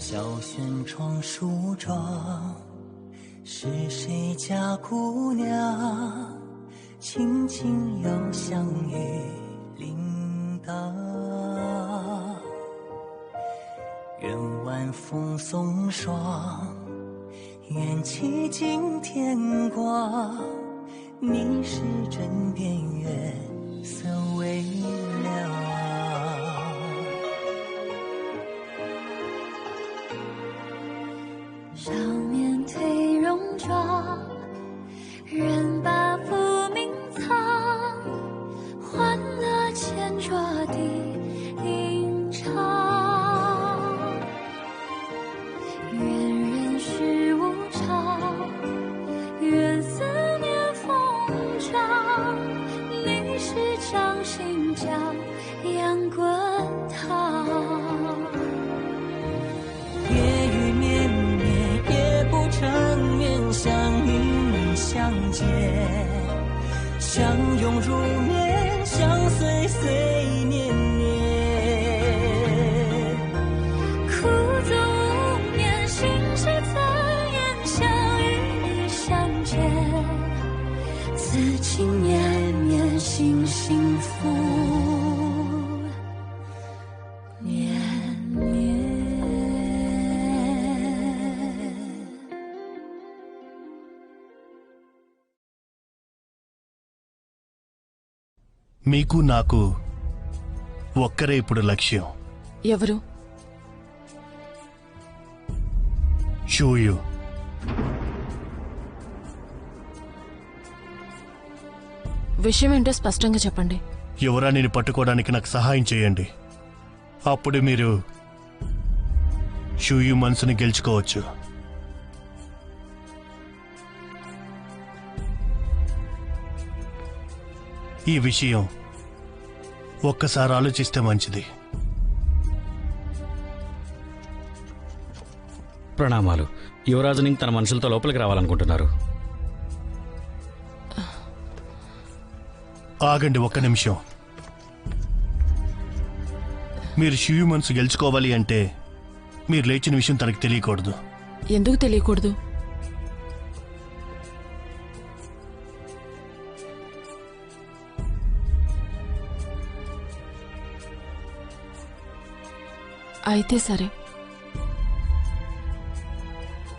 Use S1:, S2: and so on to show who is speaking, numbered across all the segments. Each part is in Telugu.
S1: 小轩窗梳妆，是谁家姑娘？轻轻又香于铃铛。愿晚风送霜，愿期尽天光。你是枕边月色微凉。
S2: 少年褪戎装，人把浮名藏，欢乐前桌的吟唱。愿人世无常，愿思念风涨。历史掌心将阳滚烫。
S1: 夜雨绵绵，夜不成眠，相遇相见，相拥如眠，相随随年年。
S2: 苦纵无眠，心事怎言？相遇相见，此情绵绵，心幸福绵绵。
S3: మీకు నాకు ఒక్కరే ఇప్పుడు లక్ష్యం.
S4: ఎవరు?
S3: చూయు.
S4: విషయం ఏంటో స్పష్టంగా చెప్పండి.
S3: యువరాణిని పట్టుకోవడానికి నాకు సహాయం చేయండి. అప్పుడు మీరు చూయు మనసుని గెలుచుకోవచ్చు. ఈ విషయం ఒక్కసారి ఆలోచిస్తే మంచిది.
S5: ప్రణామాలు. యువరాజుని తన మనుషులతో లోపలికి రావాలనుకుంటున్నారు.
S3: ఆగండి ఒక్క నిమిషం. మీరు షియు మనసు గెలుచుకోవాలి అంటే మీరు లేచిన విషయం తనకు తెలియకూడదు.
S4: ఎందుకు తెలియకూడదు? అయితే సరే.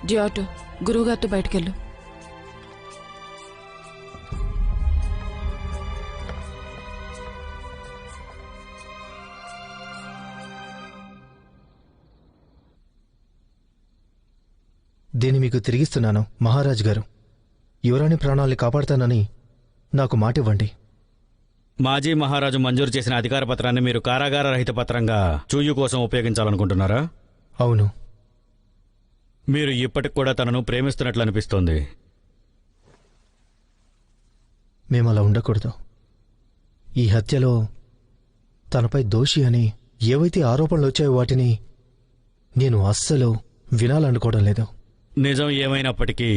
S4: జియాటో, గురువుగారితో బయటకెళ్ళు.
S6: దీన్ని మీకు తిరిగిస్తున్నాను మహారాజ్ గారు. యువరాణి ప్రాణాల్ని కాపాడతానని నాకు మాటివ్వండి.
S5: మాజీ మహారాజు మంజూరు చేసిన అధికార పత్రాన్ని మీరు కారాగార రహిత పత్రంగా చూయు కోసం ఉపయోగించాలనుకుంటున్నారా?
S6: అవును.
S5: మీరు ఇప్పటికి కూడా తనను ప్రేమిస్తున్నట్లు అనిపిస్తోంది.
S6: మేమలా ఉండకూడదు. ఈ హత్యలో తనపై దోషి అని ఏవైతే ఆరోపణలు వచ్చాయో వాటిని నేను అస్సలు వినాలనుకోవడం లేదు.
S5: నిజం ఏమైనప్పటికీ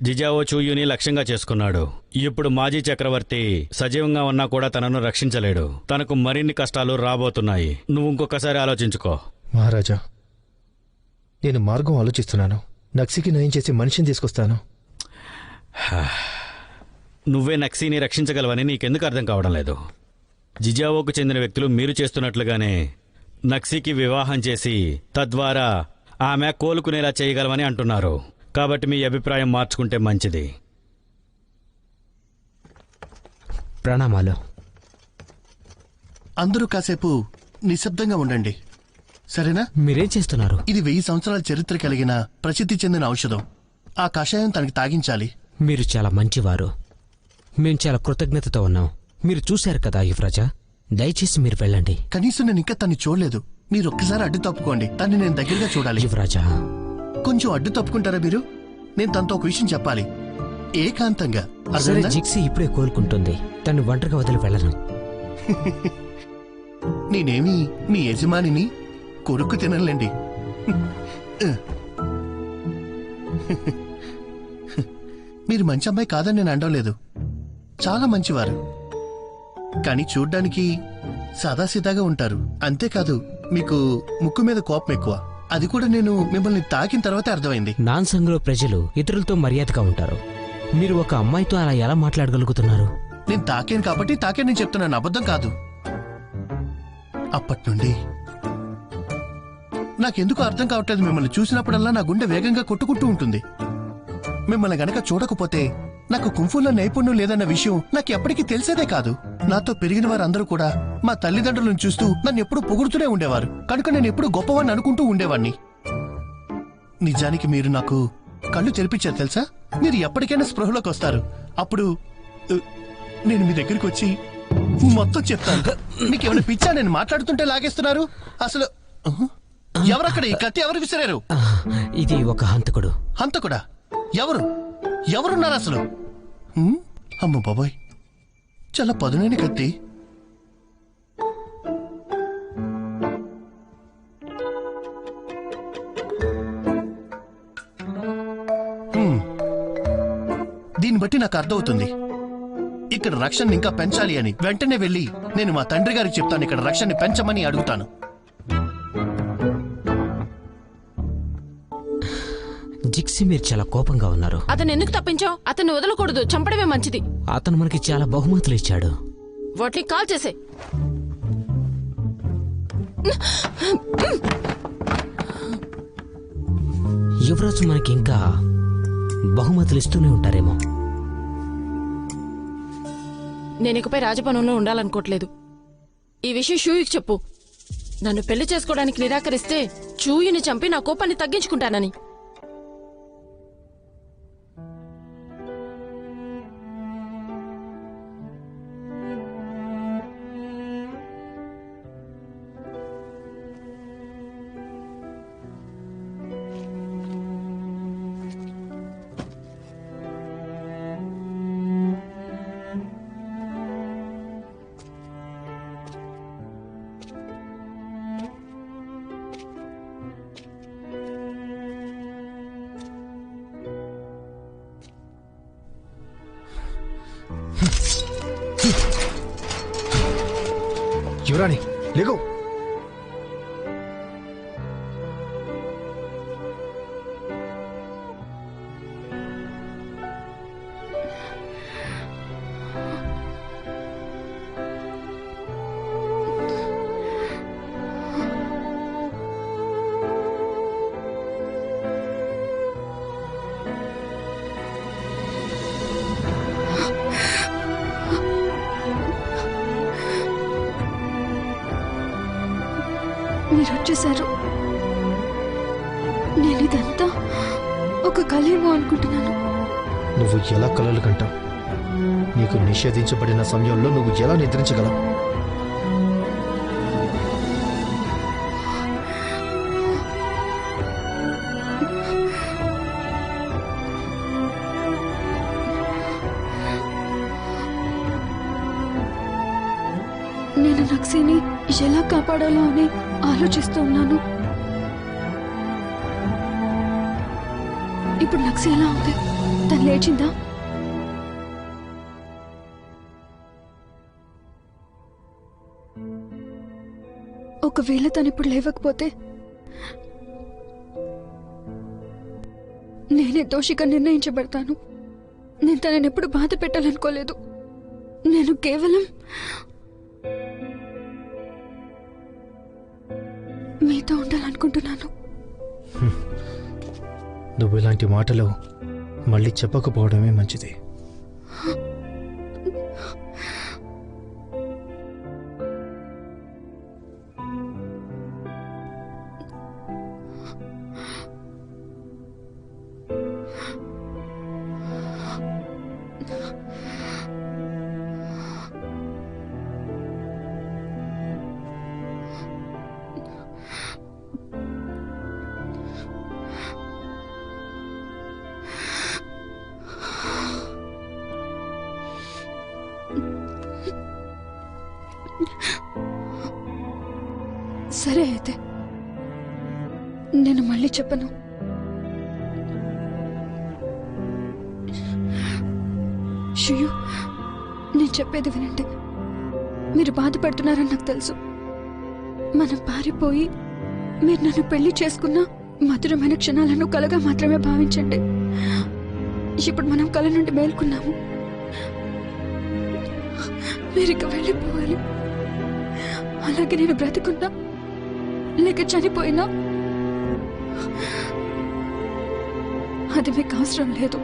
S5: జిజావో చూయుని లక్ష్యంగా చేసుకున్నాడు. ఇప్పుడు మాజీ చక్రవర్తి సజీవంగా ఉన్నా కూడా తనను రక్షించలేడు. తనకు మరిన్ని కష్టాలు రాబోతున్నాయి. నువ్వు ఇంకొకసారి ఆలోచించుకో.
S6: మహారాజా, నేను మార్గం ఆలోచిస్తున్నాను. నక్సీకి నయం చేసి మనిషిని తీసుకొస్తాను.
S5: నువ్వే నక్సీని రక్షించగలవని నీకెందుకు అర్థం కావడం లేదు? జిజావోకు చెందిన వ్యక్తులు మీరు చేస్తున్నట్లుగానే నక్సీకి వివాహం చేసి తద్వారా ఆమె కోలుకునేలా చేయగలమని అంటున్నారు. కాబట్టి మీ అభిప్రాయం మార్చుకుంటే మంచిది.
S6: ప్రణామాలు.
S3: అందరూ కాసేపు నిశ్శబ్దంగా ఉండండి, సరేనా?
S6: మీరేం చేస్తున్నారు?
S3: ఇది 1000 సంవత్సరాల చరిత్ర కలిగిన ప్రసిద్ధి చెందిన ఔషధం. ఆ కషాయం తనకి తాగించాలి.
S7: మీరు చాలా మంచివారు. మేము చాలా కృతజ్ఞతతో ఉన్నాం. మీరు చూశారు కదా యువరాజా, దయచేసి మీరు వెళ్ళండి.
S3: కనీసం నేను ఇంకా తన్ని చూడలేదు. మీరు ఒక్కసారి అడ్డు తప్పుకోండి. తన్ని నేను దగ్గరగా చూడాలి.
S7: యువరాజా,
S3: కొంచెం అడ్డు తప్పుకుంటారా మీరు? నేను తనతో ఒక విషయం చెప్పాలి, ఏకాంతంగా.
S7: సరే, జిక్సీ ఇప్పుడే కోలుకుంటుంది. తను ఒంటరిగా వదిలి వెళ్ళను.
S3: నేనేమి మీ యజమానిని కొరుక్కు తినలేండి. మీరు మంచి అమ్మాయి కాదని నేను అనడం లేదు. చాలా మంచివారు. కానీ చూడ్డానికి సాదాసీదాగా ఉంటారు. అంతేకాదు మీకు ముక్కు మీద కోపం ఎక్కువ. అది కూడా నేను మిమ్మల్ని తాకిన తర్వాతే అర్థమైంది.
S7: నాన్సంగ్లో ప్రజలు ఇతరులతో మర్యాదగా ఉంటారు. మీరు ఒక అమ్మాయితో అలా ఎలా మాట్లాడగలుగుతున్నారు?
S3: నేను తాకాను కాబట్టి తాకాను చెప్తున్నాను, అబద్ధం కాదు. అప్పటి నుండి నాకెందుకు అర్థం కావట్లేదు. మిమ్మల్ని చూసినప్పుడల్లా నా గుండె వేగంగా కొట్టుకుంటూ ఉంటుంది. మిమ్మల్ని గనక చూడకపోతే నాకు కుంఫులో నైపుణ్యం లేదన్న విషయం నాకు ఎప్పటికీ తెలిసేదే కాదు. నాతో పెరిగిన వారందరూ కూడా మా తల్లిదండ్రులను చూస్తూ నన్ను ఎప్పుడూ పొగుడుతూనే ఉండేవారు. కనుక నేను ఎప్పుడూ గొప్పవాడిని అనుకుంటూ ఉండేవాణ్ణి. నిజానికి మీరు నాకు కళ్ళు తెరిపించారు తెలుసా. మీరు ఎప్పటికైనా స్పృహలోకి వస్తారు. అప్పుడు నేను మీ దగ్గరికి వచ్చి మొత్తం చెప్తాను. మీకేమైనా పిచ్చా? నేను మాట్లాడుతుంటే లాగేస్తున్నారు. అసలు ఎవరక్కడ? ఈ కత్తి ఎవరు విసిరారు?
S7: ఇది ఒక హంతకుడు.
S3: హంతకుడా? ఎవరు? ఎవరున్నారు అసలు? అమ్మ బాబోయ్, చాలా పదునైన కత్తి. దీన్ని బట్టి నాకు అర్థమవుతుంది ఇక్కడ రక్షణ ఇంకా పెంచాలి అని. వెంటనే వెళ్ళి నేను మా తండ్రి గారికి చెప్తాను, ఇక్కడ రక్షణని పెంచమని అడుగుతాను.
S7: జిక్సీ, మీరు చాలా కోపంగా ఉన్నారు.
S4: అతను ఎందుకు తప్పించావు? అతన్ని వదలకూడదు, చంపడమే మంచిది.
S7: అతను మనకి చాలా బహుమతులు ఇచ్చాడు.
S4: వాటిని కాల్ చేసే.
S7: యువరాజు మనకి ఇంకా బహుమతులు ఇస్తూనే ఉంటారేమో.
S4: నేను ఇకపై రాజభవనంలో ఉండాలనుకోవట్లేదు. ఈ విషయం షూయికి చెప్పు. నన్ను పెళ్లి చేసుకోవడానికి నిరాకరిస్తే చూయిని చంపి నా కోపాన్ని తగ్గించుకుంటానని.
S6: యువరాణి లేగో.
S2: మీరు వచ్చేసారు. నేను ఇదంతా ఒక కలేమో అనుకుంటున్నాను.
S6: నువ్వు ఎలా కలలు కంటావు? నీకు నిషేధించబడిన సమయంలో నువ్వు ఎలా నిద్రించగలవు?
S2: నేను నక్సీని ఎలా కాపాడాలో అని ఆలోచిస్తూ ఉన్నాను. ఇప్పుడు నక్సీ ఎలా ఉంది? తను లేచిందా? ఒకవేళ తను ఇప్పుడు లేవకపోతే నేనే దోషిగా నిర్ణయించబడతాను. నేను తనని ఎప్పుడు బాధ పెట్టాలనుకోలేదు. నేను కేవలం మీతో ఉండాలనుకుంటున్నాను.
S6: నువ్వు ఇలాంటి మాటలు మళ్ళీ చెప్పకపోవడమే మంచిది.
S2: సరే అయితే నేను మళ్ళీ చెప్పను. షుయు, నేను చెప్పేది వినండి. మీరు బాధపడుతున్నారని నాకు తెలుసు. మనం పారిపోయి
S8: మీరు నన్ను పెళ్లి చేసుకున్న మధురమైన క్షణాలను కలగా మాత్రమే భావించండి. ఇప్పుడు మనం కల నుండి మేల్కొన్నాము. మీరిక వెళ్ళిపోవాలి. అలాగే నేను బ్రతికున్నా లేక చనిపోయినా అది మీకు అవసరం లేదు.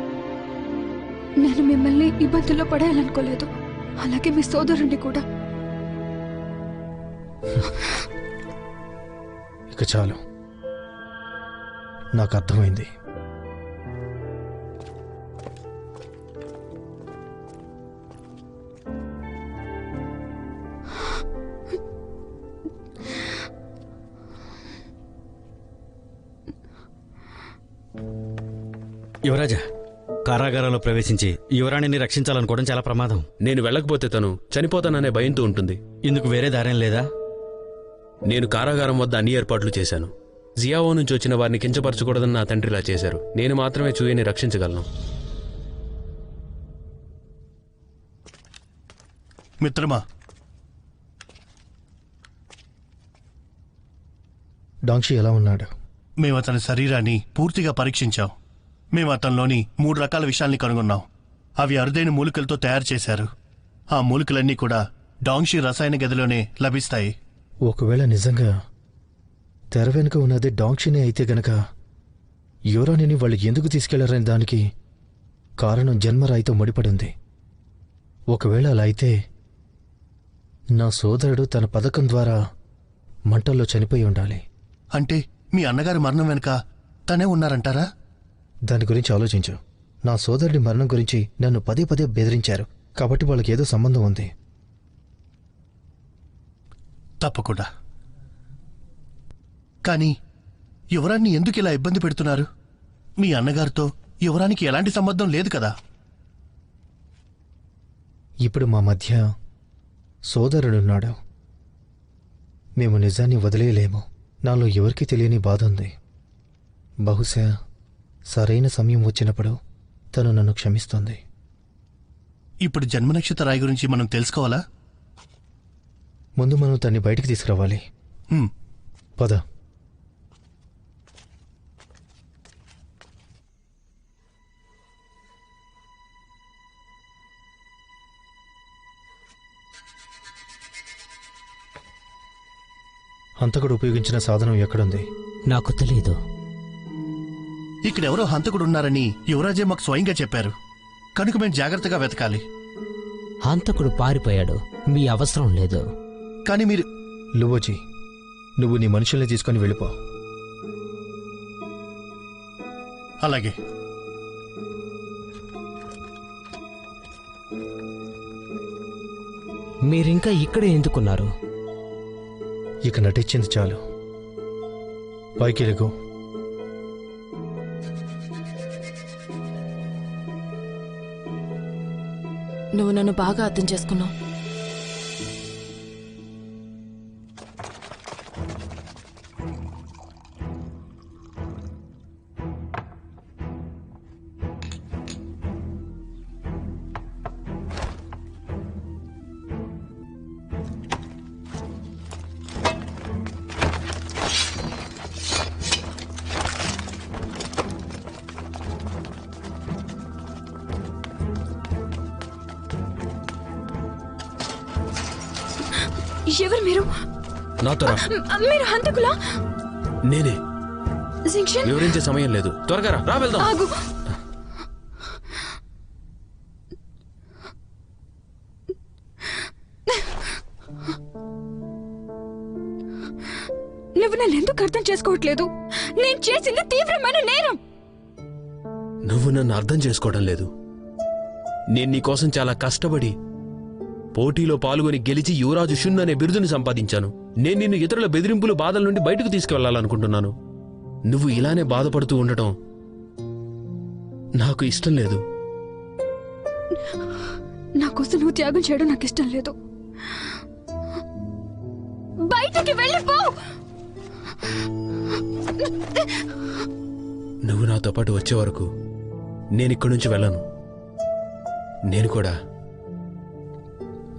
S8: నేను మిమ్మల్ని ఇబ్బందుల్లో పడేయాలనుకోలేదు. అలాగే మీ సోదరుణ్ణి కూడా.
S6: ఇక చాలు, నాకు అర్థమైంది.
S5: యువరాజా, కారాగారంలో ప్రవేశించి యువరాణిని రక్షించాలనుకోవడం చాలా ప్రమాదం.
S9: నేను వెళ్ళకపోతే తను చనిపోతాననే భయంతో ఉంటుంది.
S5: ఇందుకు వేరే దారేం లేదా?
S9: నేను కారాగారం వద్ద అన్ని ఏర్పాట్లు చేశాను. జియావో నుంచి వచ్చిన వారిని కించపరచకూడదని నా తండ్రి ఇలా చేశారు. నేను మాత్రమే చూయని రక్షించగలను.
S3: మిత్రమా,
S6: డాంక్షి ఎలా ఉన్నాడు?
S3: మేము అతని శరీరాన్ని పూర్తిగా పరీక్షించాం. మేము అతనిలోని 3 రకాల విషయాల్ని కనుగొన్నాం. అవి అరుదైన మూలికలతో తయారు చేశారు. ఆ మూలికలన్నీ కూడా డాంక్షి రసాయన గదిలోనే లభిస్తాయి.
S6: ఒకవేళ నిజంగా తెర వెనుక ఉన్నది డాంక్షినే అయితే గనక యువరాణిని వాళ్ళు ఎందుకు తీసుకెళ్లారనే దానికి కారణం జన్మరాయితో ముడిపడింది. ఒకవేళ అలా అయితే నా సోదరుడు తన పథకం ద్వారా మంటల్లో చనిపోయి ఉండాలి.
S3: అంటే మీ అన్నగారి మరణం వెనుక తనే ఉన్నారంటారా?
S6: దాని గురించి ఆలోచించు. నా సోదరుడి మరణం గురించి నన్ను పదే పదే బెదిరించారు. కాబట్టి వాళ్ళకి ఏదో సంబంధం ఉంది.
S3: తప్పకుండా. కానీ యువరాన్ని ఎందుకు ఇలా ఇబ్బంది పెడుతున్నారు? మీ అన్నగారితో యువరానికి ఎలాంటి సంబంధం లేదు కదా.
S6: ఇప్పుడు మా మధ్య సోదరుడున్నాడు. మేము నిజాన్ని వదిలేయలేము. నాలో ఎవరికీ తెలియని బాధ ఉంది. బహుశా సరైన సమయం వచ్చినప్పుడు తను నన్ను క్షమిస్తుంది.
S3: ఇప్పుడు జన్మనక్షత్ర రాయి గురించి మనం తెలుసుకోవాలా?
S6: ముందు మనం తన్ని బయటికి తీసుకురావాలి. పద. హంతకుడు ఉపయోగించిన సాధనం ఎక్కడుంది?
S7: నాకు తెలియదు.
S3: ఇక్కడెవరో హంతకుడు ఉన్నారని యువరాజే మాకు స్వయంగా చెప్పారు. కనుక మేము జాగ్రత్తగా వెతకాలి.
S7: హంతకుడు పారిపోయాడు. మీ అవసరం లేదు.
S3: కానీ మీరు
S6: లువోజీ, నువ్వు నీ మనుషుల్ని తీసుకొని వెళ్ళిపో.
S3: అలాగే.
S7: మీరింకా ఇక్కడే ఎందుకున్నారు?
S6: ఇక నటించింది చాలు. పైకెలుగు.
S4: నువ్వు నన్ను బాగా అర్థం చేసుకున్నావు.
S8: ఎవరు మీరు?
S9: నాతో రా.
S8: మీరు హంతకులా?
S9: నేనే.
S8: జింక్షన్,
S9: వివరించే సమయం లేదు. త్వరగా రా. రా వెళ్దాం.
S8: ఆగు. నువ్వు నన్ను ఎందుకు అర్థం చేసుకోవట్లేదు? నేను చేసింది తీవ్రమైన నేరం.
S9: నువ్వు నన్ను అర్థం చేసుకోవడం లేదు. నేను నీకోసం చాలా కష్టపడి పోటీలో పాల్గొని గెలిచి యువరాజు షున్ అనే బిరుదుని సంపాదించాను. నేను నిన్ను ఇతరుల బెదిరింపులు, బాధల నుండి బయటకు తీసుకువెళ్లాలనుకుంటున్నాను. నువ్వు ఇలానే బాధపడుతూ ఉండటం నాకు ఇష్టం లేదు.
S8: నా కోసం నువ్వు త్యాగం చేయడం నాకు ఇష్టం లేదు. బయటికి వెళ్ళిపో.
S9: నువ్వు నాతో పాటు వచ్చే వరకు నేనిక్కడి నుంచి వెళ్ళను. నేను కూడా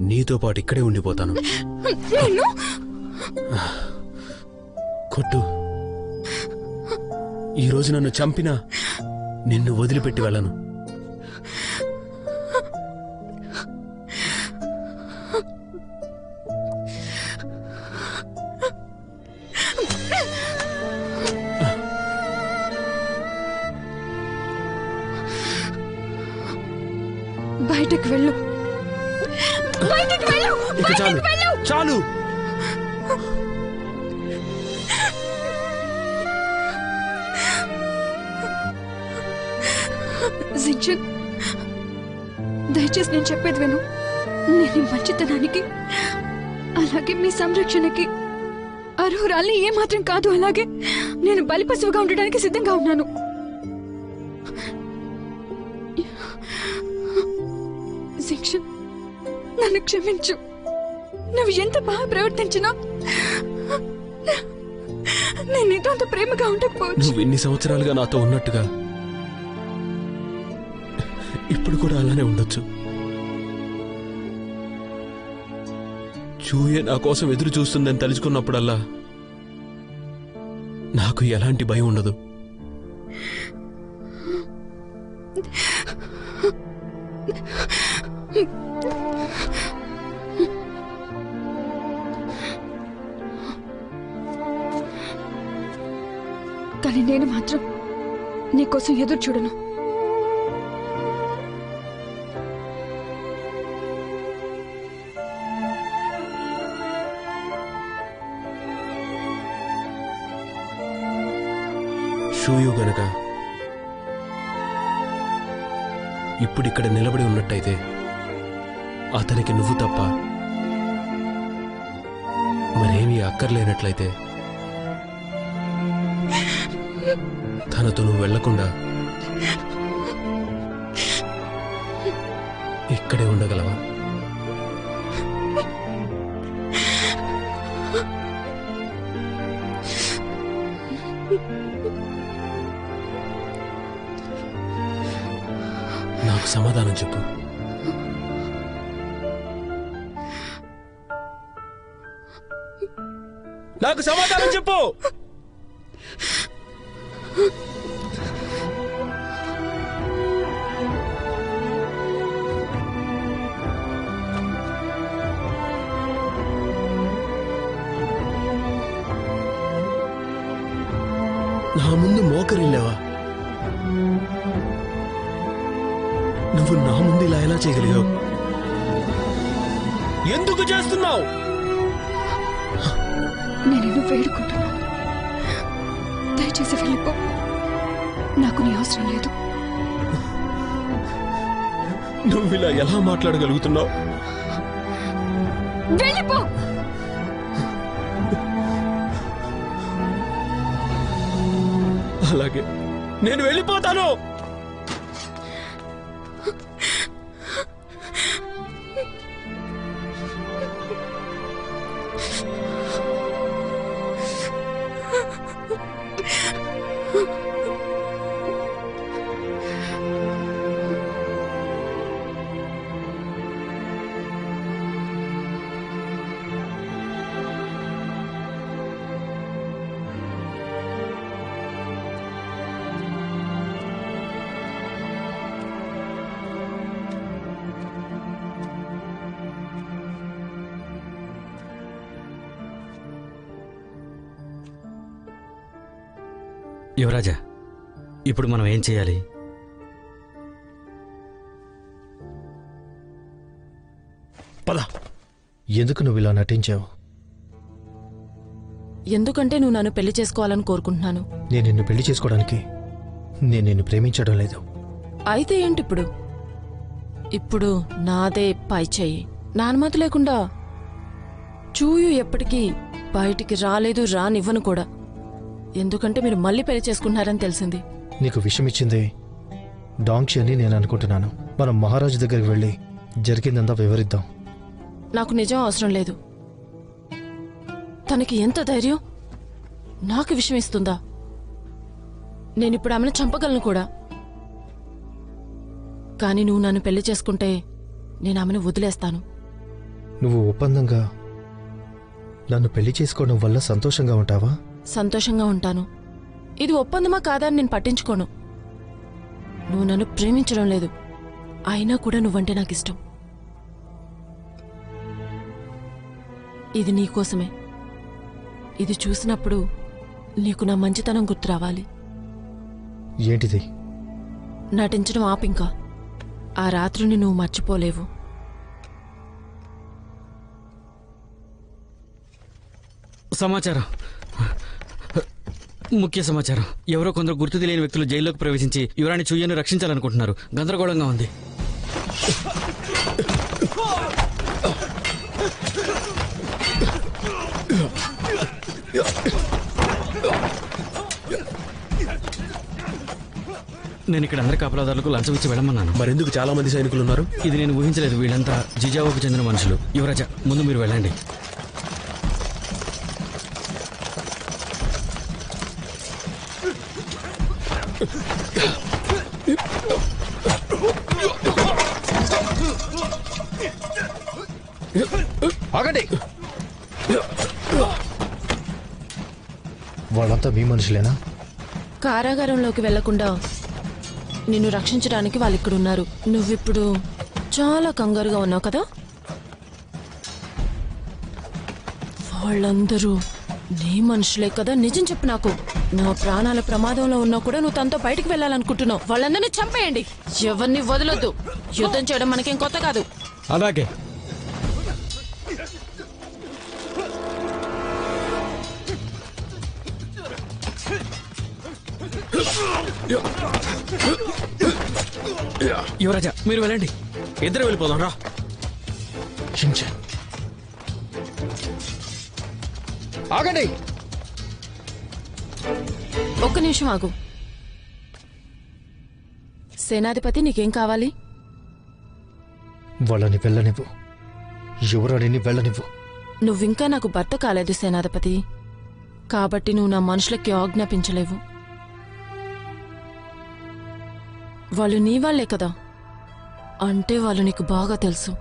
S9: నీతో పాటు ఇక్కడే ఉండిపోతాను. కొట్టు. ఈ రోజు నన్ను చంపినా నిన్ను వదిలిపెట్టి వెళ్ళను.
S8: బయటకు వెళ్ళు, బయటకు వెళ్ళు,
S9: ఇక చాలు, చాలు.
S8: జించన్, దయచేసి నేను చెప్పేది విను. నేను ఈ మంచితనానికి అలాగే మీ సంరక్షణకి అర్హురాల్ని ఏమాత్రం కాదు. అలాగే నేను బలిపశువుగా ఉండడానికి సిద్ధంగా ఉన్నాను. జించన్, నన్ను క్షమించు. నువ్వు ఎంత బాగా ప్రవర్తించినా నేను నీతో అంత ప్రేమగా ఉండకపోవచ్చు.
S9: నువ్వు ఇన్ని సంవత్సరాలుగా నాతో ఉన్నట్టుగా ఇప్పుడు కూడా అలానే ఉండొచ్చు. చూయే నా కోసం ఎదురు చూస్తుందని తలుచుకున్నప్పుడల్లా నాకు ఎలాంటి భయం ఉండదు.
S8: కానీ నేను మాత్రం నీకోసం ఎదురు చూడను.
S9: షూయు గనక ఇప్పుడిక్కడ నిలబడి ఉన్నట్టయితే అతనికి నువ్వు తప్ప మరేమీ అక్కర్లేనట్లయితే తనతో నువ్వు వెళ్లకుండా ఇక్కడే ఉండగలవా? నాకు సమాధానం చెప్పు. నాకు సమాధానం చెప్పు. నా ముందు మోకరిల్లావా? నువ్వు నా ముందు ఇలా ఎలా చేయగలిగావు? ఎందుకు చేస్తున్నావు?
S8: నేను నిన్ను వేడుకుంటున్నాను, దయచేసి వెళ్ళిపో. నాకు నీ అవసరం లేదు.
S9: నువ్వు ఇలా ఎలా మాట్లాడగలుగుతున్నావు?
S8: వెళ్ళిపో.
S9: అలాగే నేను వెళ్ళిపోతాను.
S5: యువరాజా, ఇప్పుడు మనం ఏం చేయాలి?
S9: పద.
S6: ఎందుకు నువ్వు ఇలా నటించావు?
S4: ఎందుకంటే నువ్వు నన్ను పెళ్లి చేసుకోవాలని కోరుకుంటున్నాను.
S6: నేను నిన్ను పెళ్లి చేసుకోవడానికి నేను నిన్ను ప్రేమించడం లేదు.
S4: అయితే ఏంటి ఇప్పుడు? ఇప్పుడు నాదే పై చెయ్యి. నా అనుమతి లేకుండా చూయు ఎప్పటికీ బయటికి రాలేదు, రానివ్వను కూడా. ఎందుకంటే మీరు మళ్ళీ పెళ్లి చేసుకుంటున్నారని తెలిసింది.
S6: నీకు విషయం ఇచ్చింది డాంక్షి అని నేను అనుకుంటున్నాను. మనం మహారాజు దగ్గరికి వెళ్ళి జరిగిందంతా వివరిద్దాం.
S4: నాకు నిజం అవసరం లేదు. తనకి ఎంత ధైర్యం నాకు విషయం ఇస్తుందా? నేనిప్పుడు ఆమెను చంపగలను కూడా. కానీ నువ్వు నన్ను పెళ్లి చేసుకుంటే నేను ఆమెను వదిలేస్తాను.
S6: నువ్వు ఒప్పందంగా నన్ను పెళ్లి చేసుకోవడం వల్ల సంతోషంగా ఉంటావా?
S4: సంతోషంగా ఉంటాను. ఇది ఒప్పందమా కాదా అని నేను పట్టించుకోను. నువ్వు నన్ను ప్రేమించడం లేదు, అయినా కూడా నువ్వంటే నాకు ఇష్టం. ఇది నీకోసమే. ఇది చూసినప్పుడు నీకు నా మంచితనం గుర్తు రావాలి.
S6: ఏంటిది?
S4: నటించడం ఆపింకా. ఆ రాత్రిని నువ్వు మర్చిపోలేవు.
S5: సమాచారం, ముఖ్య సమాచారం. ఎవరో కొందరు గుర్తు తెలియని వ్యక్తులు జైల్లోకి ప్రవేశించి యువరాణి చూయను రక్షించాలనుకుంటున్నారు. గందరగోళంగా ఉంది. నేను ఇక్కడ అందరి కాపలాదారులకు లంచం ఇచ్చి వెళ్ళమన్నాను.
S9: మరెందుకు చాలా మంది సైనికులు ఉన్నారు?
S5: ఇది నేను ఊహించలేదు. వీళ్ళంతా జిజావోకు చెందిన మనుషులు. యువరాజా, ముందు మీరు వెళ్ళండి.
S6: ఆగండి. వాళ్ళంతా మీ మనుషులేనా?
S4: కారాగారంలోకి వెళ్లకుండా నిన్ను రక్షించడానికి వాళ్ళు ఇక్కడున్నారు. నువ్విప్పుడు చాలా కంగారుగా ఉన్నావు కదా? వాళ్ళందరూ నీ మనుషులే కదా? నిజం చెప్పు నాకు. నా ప్రాణాల ప్రమాదంలో ఉన్నా కూడా నువ్వు తనతో బయటికి వెళ్ళాలనుకుంటున్నావు. వాళ్ళందరినీ చంపేయండి. ఎవరిని వదలొద్దు. యుద్ధం చేయడం మనకేం కొత్త కాదు.
S5: అలాగే. యువరాజా, మీరు వెళ్ళండి. ఇద్దరు వెళ్ళిపోదాం రా.
S6: ఆగండి.
S4: ఒక్క నిమిషం ఆగు. సేనాధిపతి, నీకేం కావాలి?
S6: వాళ్ళని వెళ్ళనివ్వు. యువరాణిని వెళ్ళనివ్వు.
S4: నువ్వింకా నాకు భర్త కాలేదు సేనాధిపతి, కాబట్టి నువ్వు నా మనుషులకి ఆజ్ఞాపించలేవు. వాళ్ళు నీ వాళ్లే కదా, అంటే వాళ్ళు నీకు బాగా తెలుసు.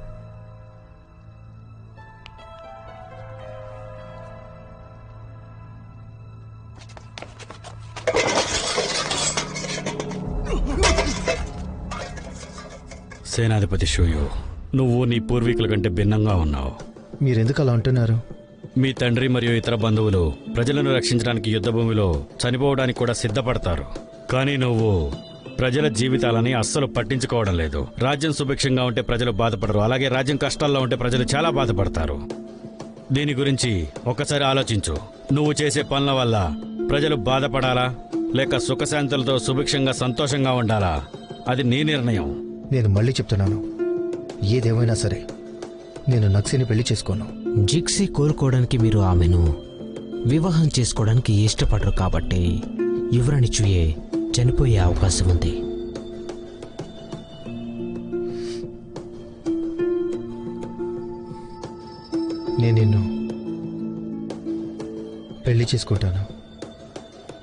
S5: సేనాధిపతి షూయు, నువ్వు నీ పూర్వీకుల కంటే భిన్నంగా ఉన్నావు.
S6: మీరెందుకు అలా అంటున్నారు?
S5: మీ తండ్రి మరియు ఇతర బంధువులు ప్రజలను రక్షించడానికి యుద్ధభూమిలో చనిపోవడానికి కూడా సిద్ధపడతారు. కానీ నువ్వు ప్రజల జీవితాలని అస్సలు పట్టించుకోవడం లేదు. రాజ్యం సుభిక్షంగా ఉంటే ప్రజలు బాధపడరు, అలాగే రాజ్యం కష్టాల్లో ఉంటే ప్రజలు చాలా బాధపడతారు. దీని గురించి ఒక్కసారి ఆలోచించు. నువ్వు చేసే పనుల వల్ల ప్రజలు బాధపడాలా లేక సుఖశాంతులతో సుభిక్షంగా సంతోషంగా ఉండాలా, అది నీ నిర్ణయం.
S6: నేను మళ్ళీ చెప్తున్నాను, ఏదేమైనా సరే నేను నక్సీని పెళ్లి చేసుకోను.
S7: జిక్సీ కోరుకోవడానికి మీరు ఆమెను వివాహం చేసుకోవడానికి ఇష్టపడరు కాబట్టి యువరాణి చూయే చనిపోయే అవకాశం ఉంది.
S6: నేను నిన్ను పెళ్లి చేసుకుంటాను.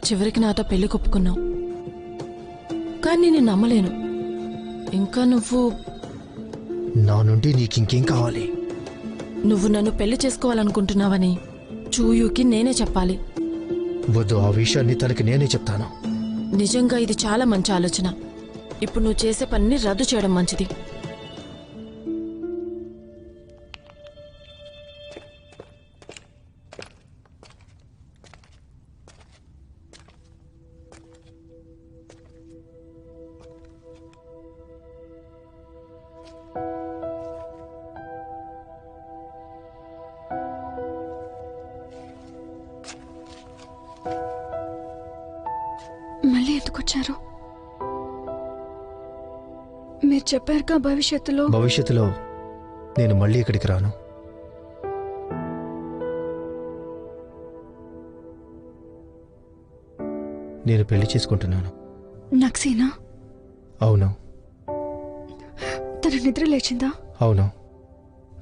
S4: చివరికి నాతో పెళ్లి కొప్పుకున్నావు, కానీ నేను నమ్మలేను. ఇంకా నువ్వు
S6: నా నుండి నీకింకేం కావాలి?
S4: నువ్వు నన్ను పెళ్లి చేసుకోవాలనుకుంటున్నావని చూయుకి నేనే చెప్పాలి.
S6: వద్దు, ఆ విషయాన్ని తనకి నేనే చెప్తాను.
S4: నిజంగా ఇది చాలా మంచి ఆలోచన. ఇప్పుడు నువ్వు చేసే పనిని రద్దు చేయడం మంచిది.
S8: మళ్ళీ ఎందుకొచ్చారు? మీరు చెప్పారుగా
S6: భవిష్యత్తులో నేను మళ్ళీ ఇక్కడికి రాను. నేను పెళ్లి చేసుకుంటున్నాను.
S8: నక్సీనా?
S6: అవును.
S8: తన నిద్ర లేచిందా?
S6: అవును.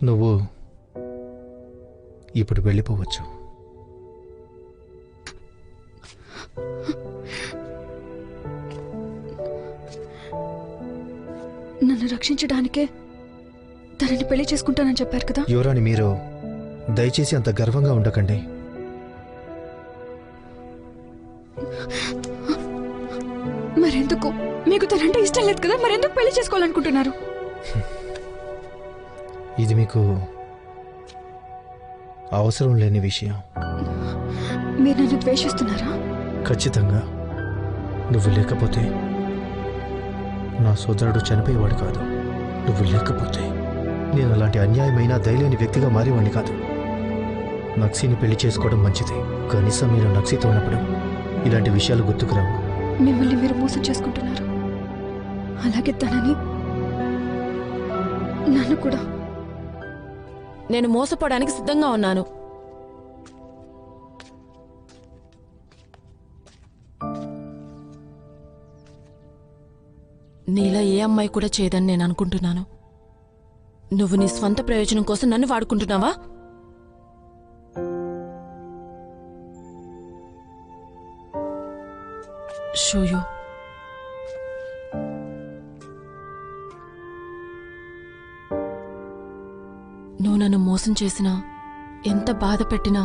S6: నువ్వు ఇప్పుడు వెళ్ళిపోవచ్చు.
S8: నన్ను రక్షించడానికే తనని పెళ్లి చేసుకుంటానని చెప్పారు కదా.
S6: యువరాణి, మీరు దయచేసి అంత గర్వంగా ఉండకండి.
S8: మరెందుకు? మీకు తనంటే ఇష్టం లేదు కదా, మరెందుకు పెళ్లి చేసుకోవాలనుకుంటున్నారు?
S6: ఇది మీకు అవసరం లేని విషయం.
S8: మీరు నన్ను ద్వేషిస్తున్నారా?
S6: ఖచ్చితంగా. నువ్వు లేకపోతే నా సోదరుడు చనిపోయేవాడు కాదు. నువ్వు లేకపోతే నేను అలాంటి అన్యాయమైన దయలేని వ్యక్తిగా మారేవాడిని కాదు. నక్సీని పెళ్లి చేసుకోవడం మంచిది. కనీసం మీరు నక్సీతో ఉన్నప్పుడు ఇలాంటి విషయాలు గుర్తుకురావు.
S8: మిమ్మల్ని మీరు మోసం చేసుకుంటున్నారు. అలాగే తనని, నన్ను కూడా.
S4: నేను మోసపోవడానికి సిద్ధంగా ఉన్నాను. నీలా ఏ అమ్మాయి కూడా చేయదని నేను అనుకుంటున్నాను. నువ్వు నీ స్వంత ప్రయోజనం కోసం నన్ను వాడుకుంటున్నావా? షూయు, నువ్వు నన్ను మోసం చేసినా, ఎంత బాధ పెట్టినా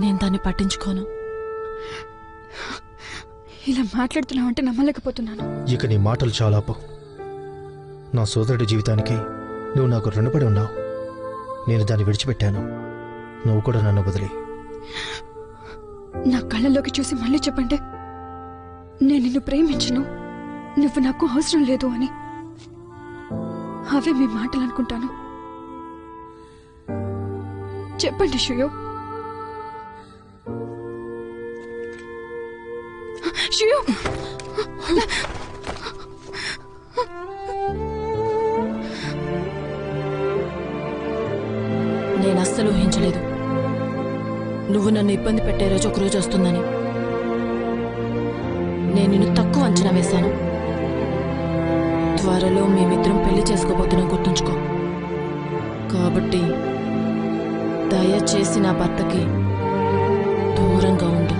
S4: నేను దాన్ని పట్టించుకోను.
S8: ఇలా మాట్లాడుతున్నావంటే నమ్మలేకపోతున్నాను.
S6: ఇక నీ మాటలు చాలా ఆపు. నా సోదరుడి జీవితానికి నువ్వు నాకు రుణపడి ఉన్నావు. నేను దాన్ని విడిచిపెట్టాను. నువ్వు కూడా నన్ను వదిలి.
S8: నా కళ్ళలోకి చూసి మళ్ళీ చెప్పండి, నేను నిన్ను ప్రేమించను, నువ్వు నాకు అవసరం లేదు అని. అవే మీ మాటలు అనుకుంటాను. చెప్పండి షుయో. షుయో,
S4: నేను అస్సలు ఊహించలేదు నువ్వు నన్ను ఇబ్బంది పెట్టే రోజు ఒక రోజు వస్తుందని. నేను నిన్ను తక్కువ అంచనా వేశాను. త్వరలో మేమిద్దరం పెళ్లి చేసుకోబోతున్నాం, గుర్తుంచుకో. కాబట్టి దయచేసి నా భర్తకి దూరంగా ఉండు.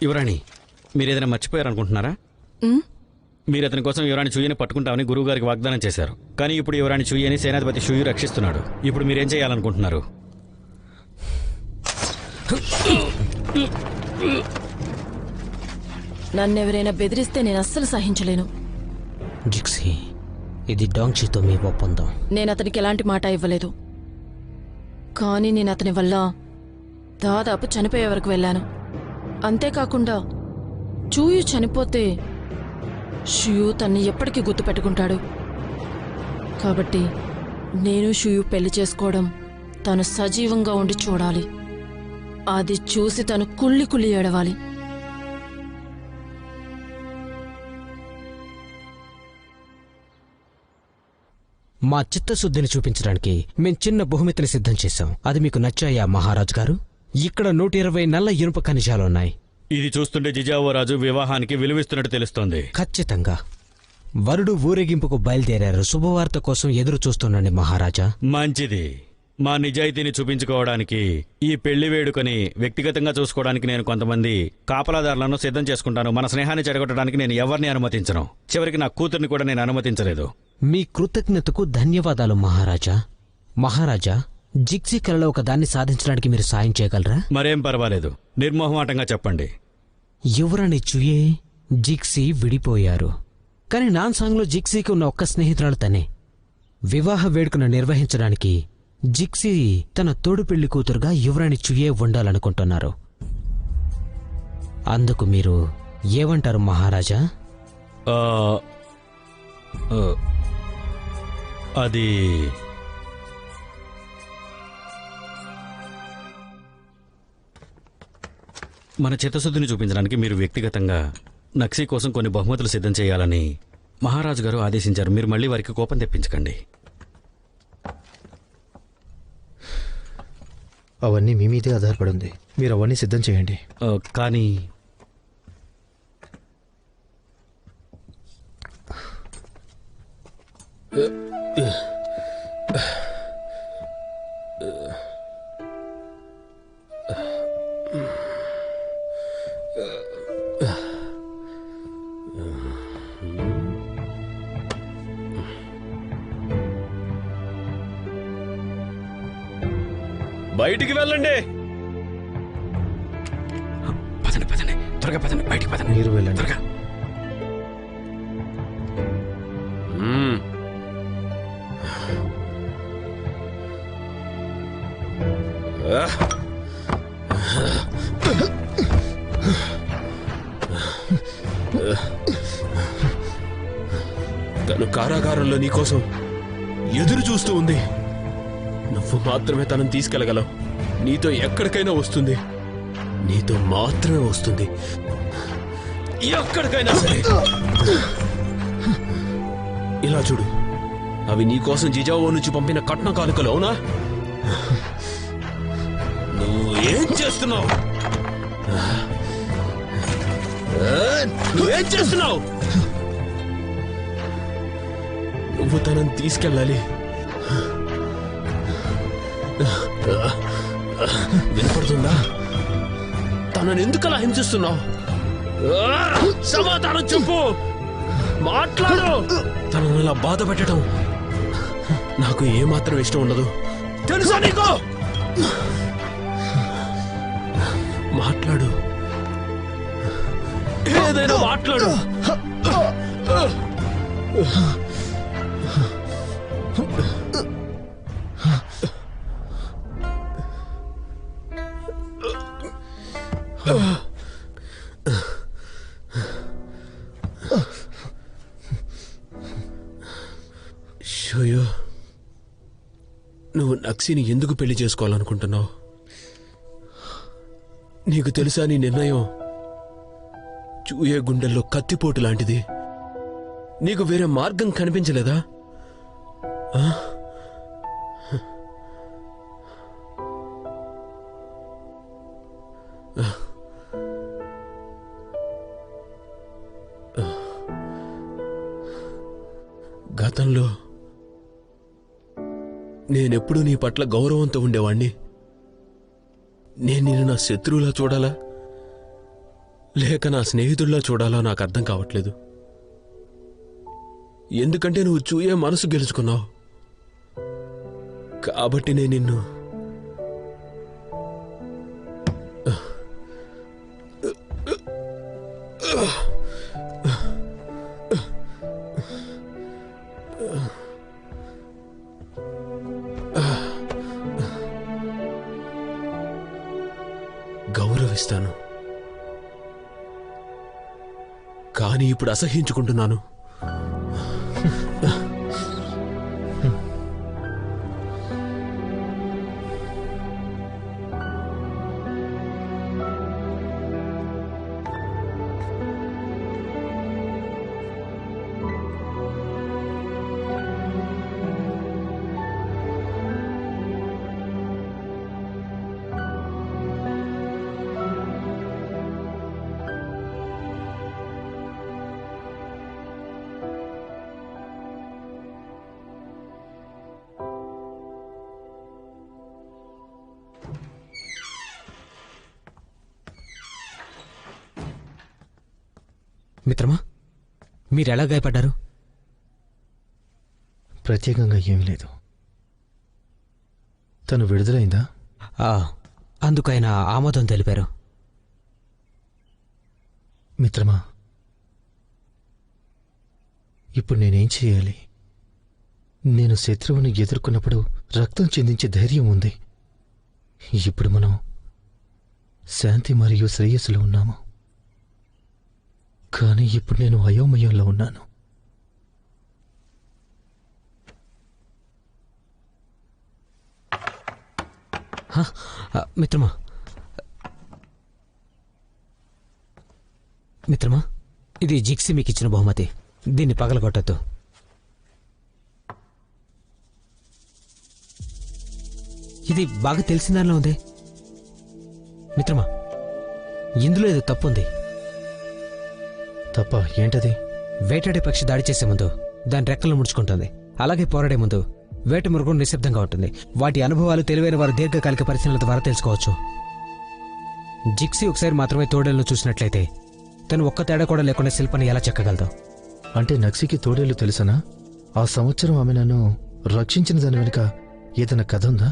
S5: యువరాణి, మీరు ఏదైనా మర్చిపోయారనుకుంటున్నారా? మీరు అతని కోసం యువరాణి చూయని పట్టుకుంటామని గురువు గారికి వాగ్దానం చేశారు. కానీ ఇప్పుడు యువరాణి చూయని సేనాధిపతి షూయు రక్షిస్తున్నాడు. ఇప్పుడు మీరేం చేయాలనుకుంటున్నారు?
S4: నన్నెవరైనా బెదిరిస్తే నేను అస్సలు సహించలేను.
S7: జిక్సీ, ఇది డాంగ్షీతో మీ ఒప్పందం.
S4: నేను అతనికి ఎలాంటి మాట ఇవ్వలేదు. కానీ నేను అతని వల్ల దాదాపు చనిపోయే వరకు వెళ్ళాను. అంతేకాకుండా చూయు చనిపోతే షుయు తన్ని ఎప్పటికీ గుర్తుపెట్టుకుంటాడు. కాబట్టి నేను షుయు పెళ్లి చేసుకోవడం తను సజీవంగా ఉండి చూడాలి. అది చూసి తను కుళ్ళి కుళ్ళి ఏడవాలి.
S7: మా చిత్తశుద్ధిని చూపించడానికి మేం చిన్న బహుమతిని సిద్ధం చేశాం. అది మీకు నచ్చాయా మహారాజు గారు? ఇక్కడ 120 నల్ల ఇనుప ఖనిజాలున్నాయి.
S5: ఇది చూస్తుంటే జిజావో రాజు వివాహానికి విలువిస్తున్నట్టు తెలుస్తోంది.
S7: ఖచ్చితంగా. వరుడు ఊరేగింపుకు బయలుదేరారు. శుభవార్త కోసం ఎదురు చూస్తున్నాండి మహారాజా.
S5: మంచిది. మా నిజాయితీని చూపించుకోవడానికి ఈ పెళ్లి వేడుకని వ్యక్తిగతంగా చూసుకోవడానికి నేను కొంతమంది కాపలాదారులను సిద్ధం చేసుకుంటాను. మన స్నేహాన్ని చెడగొట్టడానికి నేను ఎవరిని అనుమతించను. చివరికి నా కూతుర్ని కూడా నేను అనుమతించలేదు.
S7: మీ కృతజ్ఞతకు ధన్యవాదాలు మహారాజా. మహారాజా, జిక్సీ కలలో ఒక దాన్ని సాధించడానికి మీరు సాయం చేయగలరా?
S5: మరేం పర్వాలేదు, నిర్మోహమాటంగా చెప్పండి.
S7: యువరాణి చుయే, జిక్సీ విడిపోయారు. కానీ నాన్సాంగ్లో జిక్సీకి ఉన్న ఒక్క స్నేహితురాలు తనే. వివాహ వేడుకను నిర్వహించడానికి జిక్సీ తన తోడు పెళ్లి కూతురుగా యువరాణి చుయే ఉండాలనుకుంటున్నారు. అందుకు మీరు ఏమంటారు మహారాజా?
S5: అది మన చిత్తశుద్ధిని చూపించడానికి మీరు వ్యక్తిగతంగా నక్సీ కోసం కొన్ని బహుమతులు సిద్ధం చేయాలని మహారాజు గారు ఆదేశించారు. మీరు మళ్ళీ వారికి కోపం తెప్పించకండి.
S6: అవన్నీ మీ మీదే ఆధారపడి ఉంది. మీరు అవన్నీ సిద్ధం చేయండి.
S5: కానీ
S9: బయటికి వెళ్ళండి.
S5: పదండి పదండి, త్వరగా పదండి, బయటికి పదండి.
S6: మీరు వెళ్ళండి.
S5: త్వరగా.
S9: తను కారాగారంలో నీకోసం ఎదురు చూస్తూ ఉంది. నువ్వు మాత్రమే తనను తీసుకెళ్ళగలవు. నీతో ఎక్కడికైనా వస్తుంది. నీతో మాత్రమే వస్తుంది, ఎక్కడికైనా సరే. ఇలా చూడు, అవి నీకోసం జిజావో నుంచి పంపిన కట్న కానుకలు, అవునా? నువ్వు ఏం చేస్తున్నావు? నువ్వేం చేస్తున్నావు? నువ్వు తనని తీసుకెళ్ళాలి. వినపడుతుందా? తనని ఎందుకలా హింసిస్తున్నావు? సమాధానం చెప్పు, మాట్లాడు. తనను అలా బాధ పెట్టడం నాకు ఏమాత్రం ఇష్టం ఉండదు, తెలుసా నీకు? మాట్లాడు, ఏదైనా మాట్లాడు. షోయో, నువ్వు నక్సీని ఎందుకు పెళ్లి చేసుకోవాలనుకుంటున్నావు? నీకు తెలుసా నీ నిర్ణయం చూయే గుండెల్లో కత్తిపోటు లాంటిది. నీకు వేరే మార్గం కనిపించలేదా? గతంలో నేనెప్పుడు నీ పట్ల గౌరవంతో ఉండేవాణ్ణి. నేను నిన్ను నా శత్రువులా చూడాలా లేక నా స్నేహితుల్లా చూడాలా నాకు అర్థం కావట్లేదు. ఎందుకంటే నువ్వు చూయే మనసు గెలుచుకున్నావు కాబట్టి నేను నిన్ను గౌరవిస్తాను, కానీ ఇప్పుడు అసహ్యించుకుంటున్నాను.
S7: మిత్రమా, మీరెలా గాయపడ్డారు?
S6: ప్రత్యేకంగా ఏం లేదు. తను విడుదలైందా?
S7: అందుకు ఆయన ఆమోదం తెలిపారు.
S6: మిత్రమా, ఇప్పుడు నేనేం చేయాలి? నేను శత్రువుని ఎదుర్కొన్నప్పుడు రక్తం చిందించే ధైర్యం ఉంది. ఇప్పుడు మనం శాంతి మరియు శ్రేయస్సులో ఉన్నాము, కానీ ఇప్పుడు నేను అయోమయంలో ఉన్నాను.
S7: మిత్రమా, మిత్రమా, ఇది జిక్సీ మీకు ఇచ్చిన బహుమతి. దీన్ని పగలగొట్టద్దు. ఇది బాగా తెలిసిన దానిలో ఉంది. మిత్రమా, ఇందులో ఏదో తప్పు ఉంది.
S6: తప్ప ఏంటది?
S7: వేటాడే పక్షి దాడి చేసే ముందు దాని రెక్కలు ముడుచుకుంటుంది. అలాగే పోరాడే ముందు వేట మృగం నిశ్శబ్దంగా ఉంటుంది. వాటి అనుభవాలు తెలివైన వారు దీర్ఘకాలిక పరిశీలనల ద్వారా తెలుసుకోవచ్చు. జిక్సీ ఒకసారి మాత్రమే తోడేళ్లను చూసినట్లయితే తను ఒక్క తేడా కూడా లేకుండా శిల్పని ఎలా చెక్కగలదు?
S6: అంటే నక్సీకి తోడేళ్ళు తెలుసనా? ఆ సంవత్సరం ఆమె నన్ను రక్షించిన దాని వెనుక ఏదైనా కథ ఉందా?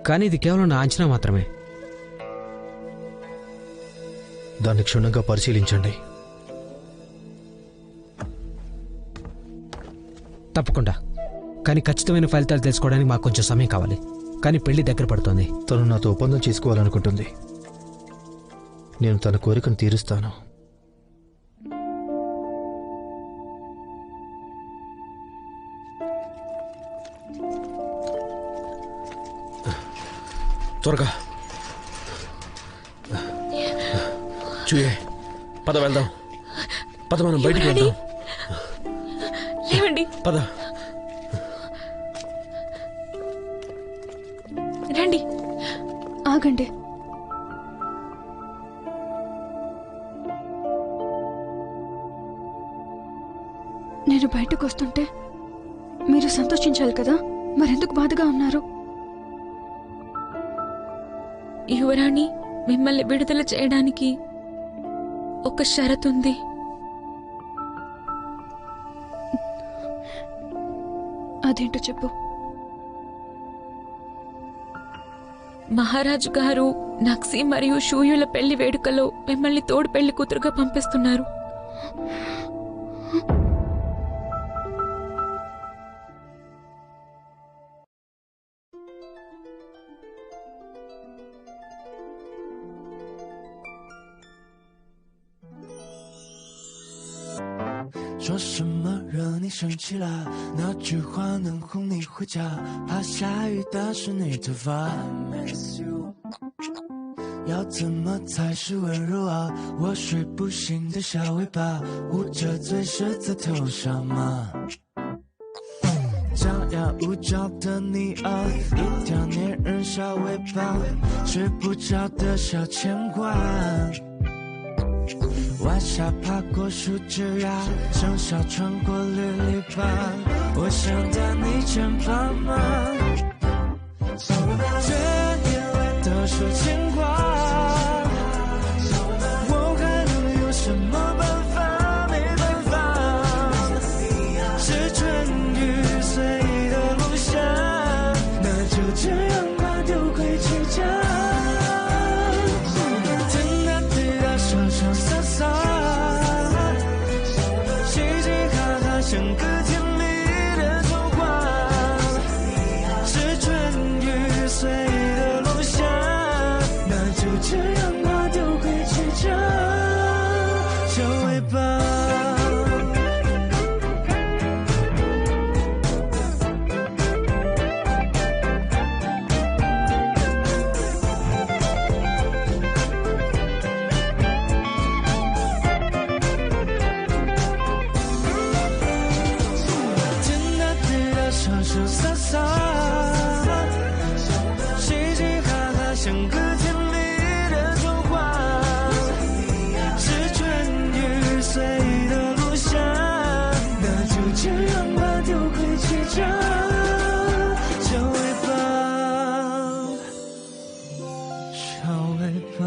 S7: కానీ ఇది కేవలం నా అంచనా మాత్రమే.
S6: దాన్ని క్షుణ్ణంగా పరిశీలించండి.
S7: తప్పకుండా. కానీ ఖచ్చితమైన ఫలితాలు తెలుసుకోవడానికి మాకు కొంచెం సమయం కావాలి. కానీ పెళ్లి దగ్గర పడుతోంది.
S6: తను నాతో ఒప్పందం చేసుకోవాలనుకుంటుంది. నేను తన కోరికను తీరుస్తాను.
S9: త్వరగా చూయే, పద వెళ్దాం. పద, మనం బయటికి వెళ్దాం.
S4: లేవండి,
S9: పద.
S8: రండి. ఆగండి. నేను బయటకు వస్తుంటే మీరు సంతోషించాలి కదా, మరెందుకు బాధగా ఉన్నారు?
S2: యువరాణి, మిమ్మల్ని విడుదల చేయడానికి ఒక షరతు ఉంది.
S8: అదేంటో చెప్పు.
S2: మహారాజు గారు నక్సీ మరియు షూయుల పెళ్లి వేడుకలో మిమ్మల్ని తోడు పెళ్లి కూతురుగా పంపిస్తున్నారు.
S1: 说什么惹你生气了？哪句话能哄你回家？怕下雨打湿你头发。要怎么才是温柔啊？我睡不醒的小尾巴，捂着嘴舌在头上吗？张牙舞爪的你啊，一条粘人小尾巴，睡不着的小牵挂。晚霞爬过树枝呀，盛夏穿过绿篱笆，我想在你肩膀吗？这夜里的说牵挂，我还能有什么办法？没办法，是春雨随的落下，那就这样吧，丢回去家。像个甜蜜的童话，是春雨随的落下，那就这样吧，丢回去家，小尾巴。潇潇洒洒，嘻嘻哈哈，像个甜蜜的童话，是春雨随的落下，那就这样吧，丢回去家，小尾巴，小尾巴。